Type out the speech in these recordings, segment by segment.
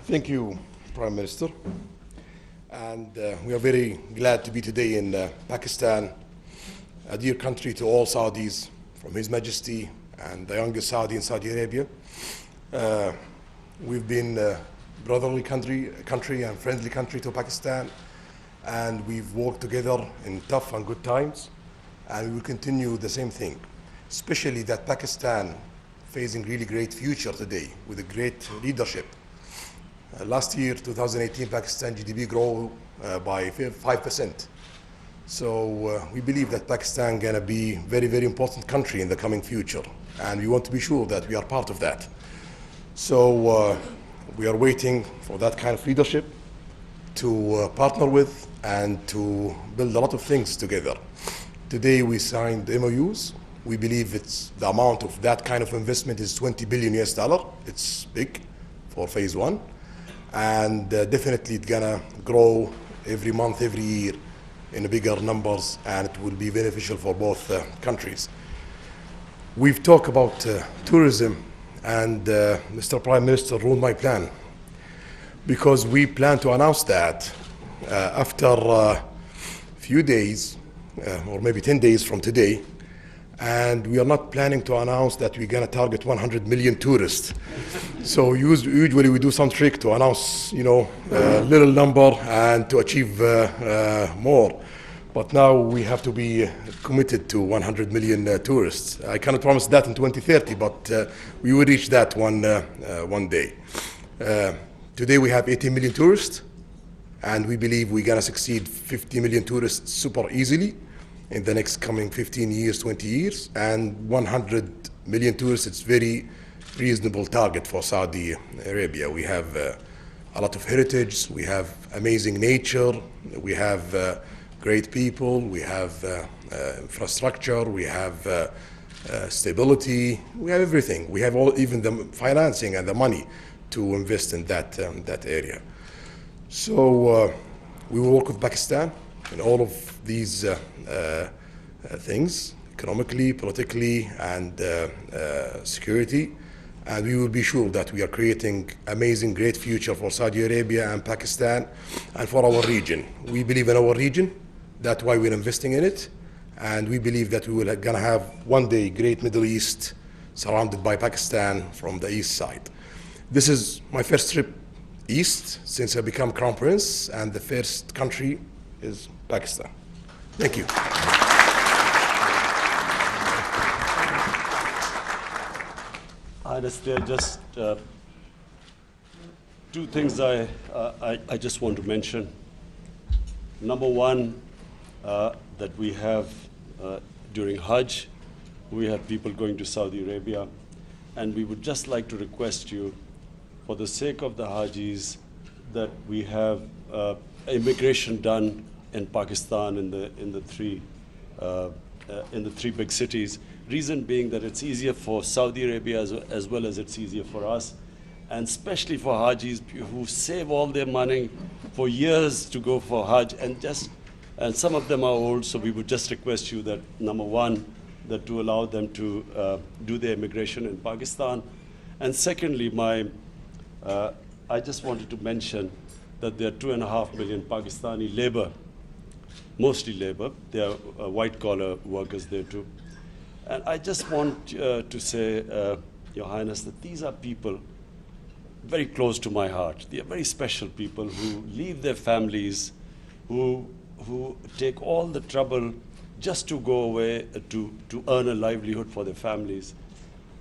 Thank you, Prime Minister. And we are very glad to be today in Pakistan, a dear country to all Saudis, from His Majesty and the youngest Saudi in Saudi Arabia. We've been a brotherly country and friendly country to Pakistan, and we've worked together in tough and good times, and we will continue the same thing, especially that Pakistan facing really great future today with a great leadership. Last year, 2018, Pakistan GDP grew by 5%. So we believe that Pakistan gonna be a very, very important country in the coming future, and we want to be sure that we are part of that. So we are waiting for that kind of leadership to partner with and to build a lot of things together. Today we signed MOUs. We believe the amount of that kind of investment is $20 billion US. It's big for phase one. And definitely it's gonna grow every month, every year in bigger numbers, and it will be beneficial for both countries. We've talked about tourism, and Mr. Prime Minister ruled my plan, because we plan to announce that after a few days, or maybe 10 days from today, and we are not planning to announce that we're going to target 100 million tourists. So usually we do some trick to announce, a little number and to achieve more. But now we have to be committed to 100 million tourists. I cannot promise that in 2030, but we will reach that one day. Today we have 18 million tourists, and we believe we're going to succeed 50 million tourists super easily in the next coming 15 years, 20 years, and 100 million tourists, it's very reasonable target for Saudi Arabia. We have a lot of heritage, we have amazing nature, we have great people, we have infrastructure, we have stability, we have everything. We have even the financing and the money to invest in that area. So we will work with Pakistan in all of these things, economically, politically, and security, and we will be sure that we are creating amazing, great future for Saudi Arabia and Pakistan and for our region. We believe in our region, that's why we're investing in it, and we believe that we will gonna have one day great Middle East surrounded by Pakistan from the east side. This is my first trip east since I became Crown Prince, and the first country is Pakistan. Thank you. Honestly, just two things I just want to mention. Number one, that we have during Hajj, we have people going to Saudi Arabia, and we would just like to request you, for the sake of the Hajis, that we have immigration done in Pakistan in the three big cities. Reason being that it's easier for Saudi Arabia as well as it's easier for us, and especially for Hajis who save all their money for years to go for Hajj, and some of them are old. So we would just request you that, number one, that to allow them to do their immigration in Pakistan, and secondly, I just wanted to mention that there are 2.5 million Pakistani labor. Mostly labor, there are white-collar workers there too. And I just want to say, Your Highness, that these are people very close to my heart. They are very special people who leave their families, who take all the trouble just to go away to earn a livelihood for their families.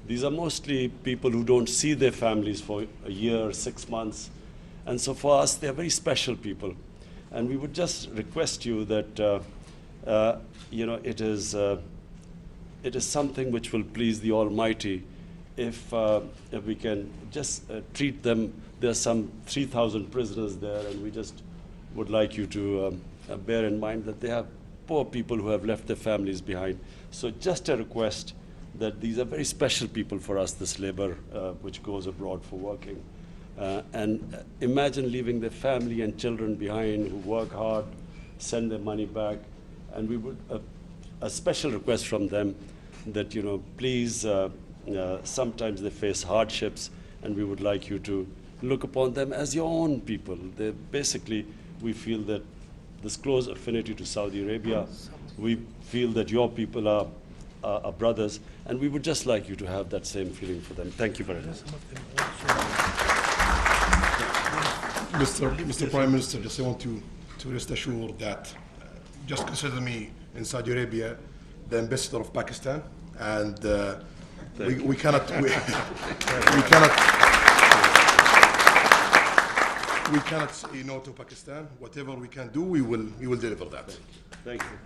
These are mostly people who don't see their families for a year, 6 months. And so for us, they are very special people. And we would just request you that, it is something which will please the Almighty if we can just treat them. There are some 3,000 prisoners there, and we just would like you to bear in mind that they have poor people who have left their families behind. So just a request that these are very special people for us, this labor which goes abroad for working. And imagine leaving their family and children behind who work hard, send their money back, and we would, a special request from them that, please, sometimes they face hardships, and we would like you to look upon them as your own people. They're basically, we feel that this close affinity to Saudi Arabia, we feel that your people are brothers, and we would just like you to have that same feeling for them. Thank you very much. Mr. Prime Minister, just I want to rest assured that just consider me in Saudi Arabia the ambassador of Pakistan, and we cannot say no to Pakistan. Whatever we can do, we will deliver that. Thank you.